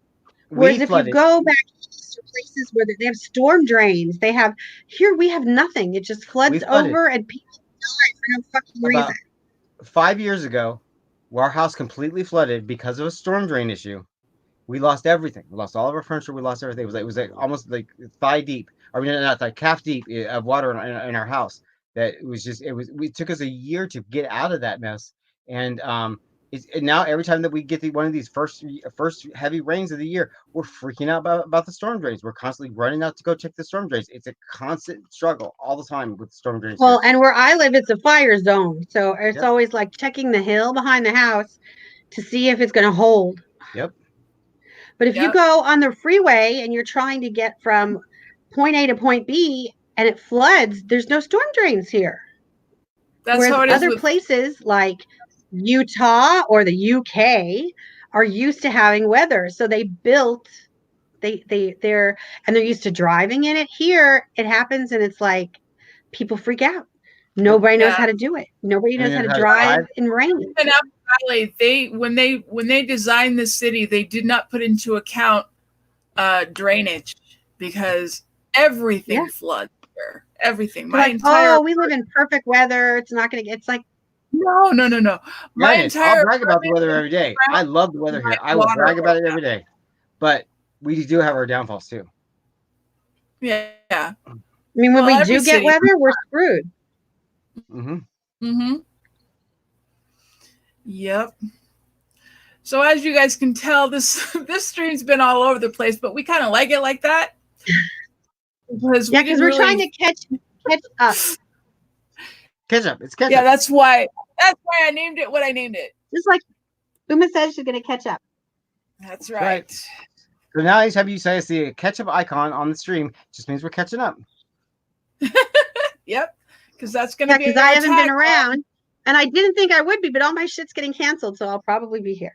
Whereas if you go back to places where they have storm drains, we have nothing. It just floods over and people die for no fucking reason. 5 years ago, our house completely flooded because of a storm drain issue. We lost everything. We lost all of our furniture. We lost everything. It was like almost like thigh deep. I mean, not like calf deep of water in our house. It took us a year to get out of that mess. And now every time that we get one of these first heavy rains of the year, we're freaking out about the storm drains. We're constantly running out to go check the storm drains. It's a constant struggle all the time with storm drains. Well, and where I live, it's a fire zone. So it's always like checking the hill behind the house to see if it's going to hold. Yep. But if you go on the freeway and you're trying to get from point A to point B and it floods, there's no storm drains here. Whereas other places like Utah or the UK are used to having weather. So they're used to driving in it. Here it happens and it's like people freak out. Nobody knows how to do it. Nobody knows how to drive in rain. When they designed the city, they did not put into account drainage because everything floods here. Everything. We live in perfect weather. It's not going to get. It's like no. I'll brag about the weather every day. I love the weather here. I will brag about it every day. But we do have our downfalls too. Yeah. I mean, when we do get weather, we're screwed. Mm-hmm. Mm-hmm. Yep. So as you guys can tell, this stream's been all over the place, but we kind of like it like that. Because we're trying to catch up. Ketchup. It's ketchup. Yeah, that's why I named it what I named it. Just like Uma says, she's going to catch up. That's right. So now anytime you say I see a ketchup icon on the stream, it just means we're catching up. Yep. Because that's going to be. Because I haven't been around, and I didn't think I would be, but all my shit's getting canceled, so I'll probably be here.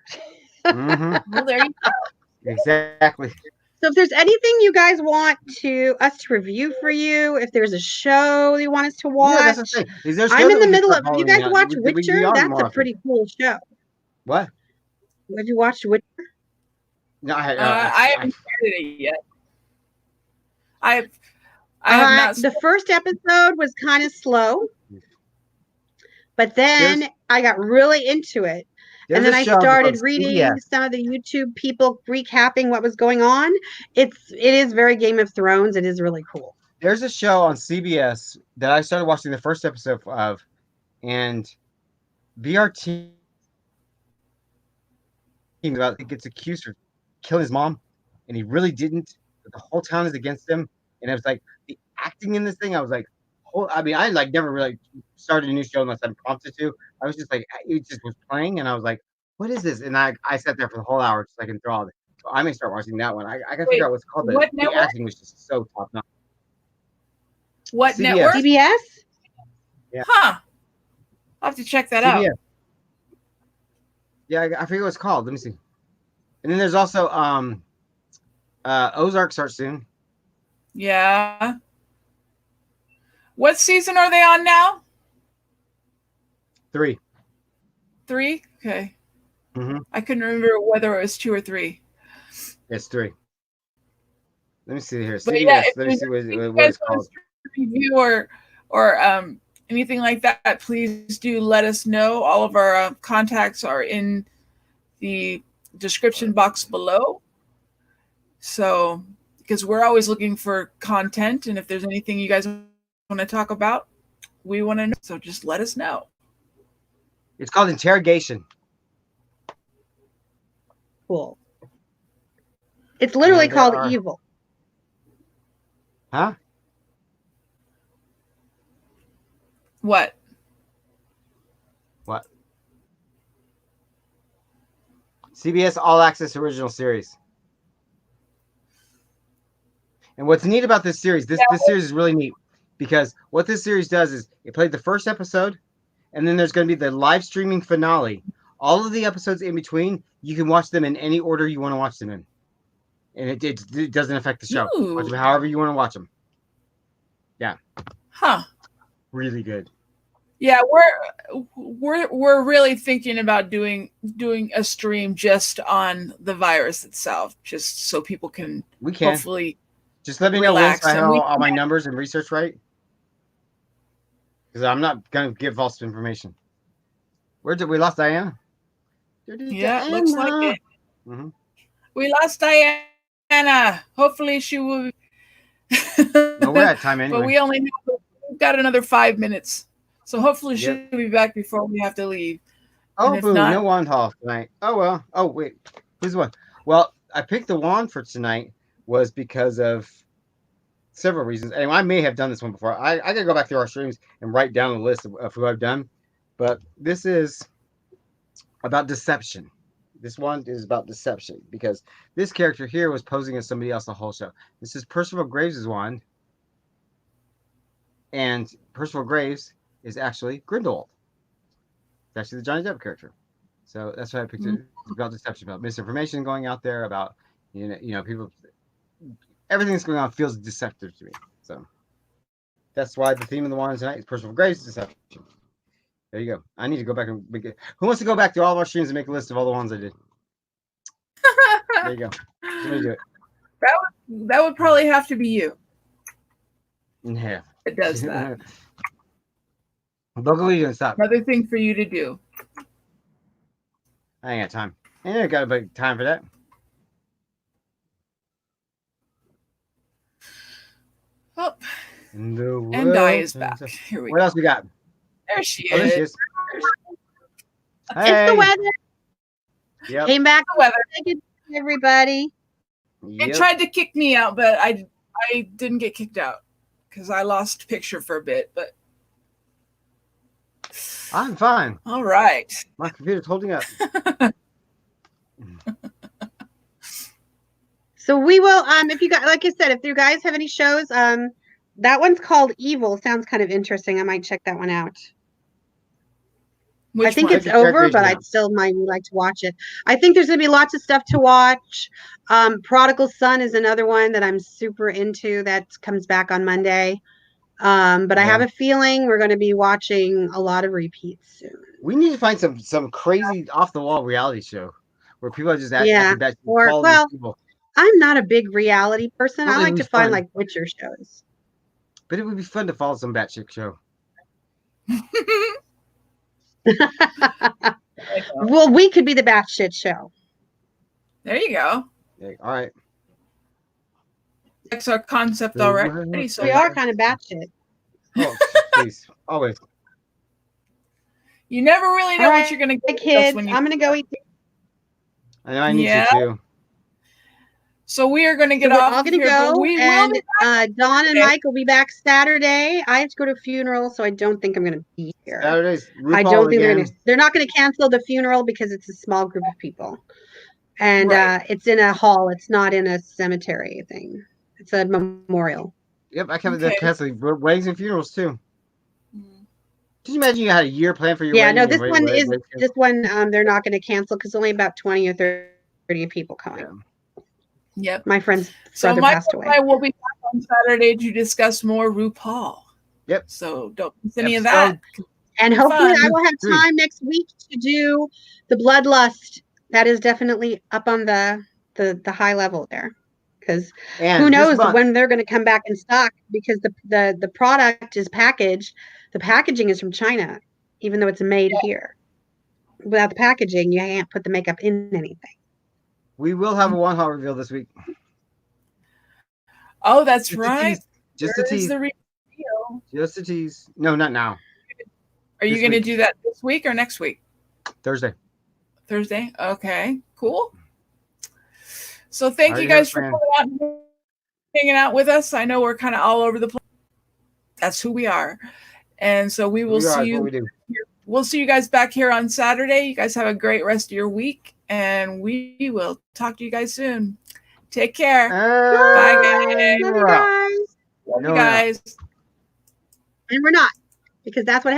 Mm-hmm. Well, there you go. Exactly. So if there's anything you guys want us to review for you, if there's a show you want us to watch, I'm in the middle of. You guys watch Witcher? That's a pretty cool show. What? Have you watched Witcher? No, I haven't started it yet. I have not. The first episode was kind of slow, but then I got really into it. And then I started reading some of the YouTube people recapping what was going on. It is very Game of Thrones. It is really cool. There's a show on CBS that I started watching the first episode of, and BRT about he gets accused for killing his mom, and he really didn't. But the whole town is against him, and it was like the acting in this thing. I was like, I mean, I like never really started a new show unless I'm prompted to. I was just like, it just was playing, and I was like, what is this? And I sat there for the whole hour just like enthralled. So I may start watching that one. I gotta figure out what's called. But the acting was just so top notch. What CBS. network? CBS? Yeah. Huh. I'll have to check that out. Yeah, I forget what it's called. Let me see. And then there's also Ozark starts soon. Yeah. What season are they on now? 3. 3? Okay. Mm-hmm. I couldn't remember whether it was 2 or 3. It's 3. Let me see here. But CBS. yeah, Let me see what it's called. Review or anything like that, please do let us know. All of our contacts are in the description box below. So, because we're always looking for content, and if there's anything you guys want to talk about, we want to know. So just let us know. It's called Interrogation. Cool. It's literally called Evil. Huh? What? CBS All Access Original Series. And what's neat about this series, this series is really neat because what this series does is it played the first episode, and then there's going to be the live streaming finale. All of the episodes in between, you can watch them in any order you want to watch them in. And it doesn't affect the show. Watch them however you want to watch them. Yeah. Huh. Really good. Yeah, we're really thinking about doing a stream just on the virus itself, just so people can hopefully just let me know once I have all my numbers and research right. Because I'm not gonna give false information. Where did we lost Diana? Yeah, looks like it. Mm-hmm. We lost Diana. Hopefully she will. No, we're at time anyway. But we've got another 5 minutes. So hopefully she'll be back before we have to leave. Oh, boo, no wand haul tonight. Oh, well. Oh, wait. Who's the one? Well, I picked the wand for tonight was because of several reasons. Anyway, I may have done this one before. I got to go back through our streams and write down a list of who I've done. But this is about deception. This one is about deception because this character here was posing as somebody else the whole show. This is Percival Graves' wand. And Percival Graves is actually Grindelwald. It's actually the Johnny Depp character. So that's why I picked it. It's about deception, about misinformation going out there, about you know people. Everything that's going on feels deceptive to me. So that's why the theme of the wand tonight is Percival Graves' deception. There you go. I need to go back and make it. Who wants to go back to all of our streams and make a list of all the ones I did? There you go. Let me do it. That would probably have to be you. Yeah. It does that. Stop. Another thing for you to do. I ain't got time. I ain't got a time for that. Oh. And Di is back. Here we go. What else we got? There she is. There she is. Hey. It's the weather. Yep. Came back. The weather. Everybody. It tried to kick me out, but I didn't get kicked out because I lost picture for a bit. But I'm fine. All right. My computer's holding up. So we will, if you guys, like I said, if you guys have any shows, that one's called Evil. Sounds kind of interesting. I might check that one out. I think it's over, but I still might like to watch it. I think there's going to be lots of stuff to watch. Prodigal Son is another one that I'm super into that comes back on Monday. But I have a feeling we're going to be watching a lot of repeats soon. We need to find some crazy off the wall reality show where people are just acting back. Or well, I'm not a big reality person. I like to find like Witcher shows. But it would be fun to follow some batshit show. Well, we could be the batshit show. There you go. Yeah, all right. That's our concept already. So we are kind of batshit. Oh, please, always. You never really know what you're going to get. Kids, I'm going to go eat. I know I need to too. So we are going to get we're off. All going to go, and Dawn and Mike will be back Saturday. I have to go to a funeral, so I don't think I'm going to be here. Saturday's RuPaul I don't think again. they're not going to cancel the funeral because it's a small group of people, and it's in a hall. It's not in a cemetery thing. It's a memorial. Yep, I can't. Okay. That's like weddings and funerals too. Can you imagine you had a year planned for your wedding? Yeah, no, this one. They're not going to cancel because only about 20 or 30 people coming. Yeah. Yep. My friend's brother passed away. I will be back on Saturday to discuss more RuPaul. Yep. So don't miss any of that. And hopefully I will have time next week to do the Bloodlust. That is definitely up on the high level there. Because who knows when they're going to come back in stock, because the product is packaged. The packaging is from China, even though it's made here. Without the packaging, you can't put the makeup in anything. We will have a one haul reveal this week. Oh, that's right. Just a tease. The reveal. Just a tease. No, not now. Are you going to do that this week or next week? Thursday. Thursday. Okay. Cool. So thank you guys for coming out and hanging out with us. I know we're kind of all over the place. That's who we are. And so we will see you. We'll see you guys back here on Saturday. You guys have a great rest of your week, and we will talk to you guys soon. Take care. Bye, guys. Love you guys. Love you guys. And we're not, because that's what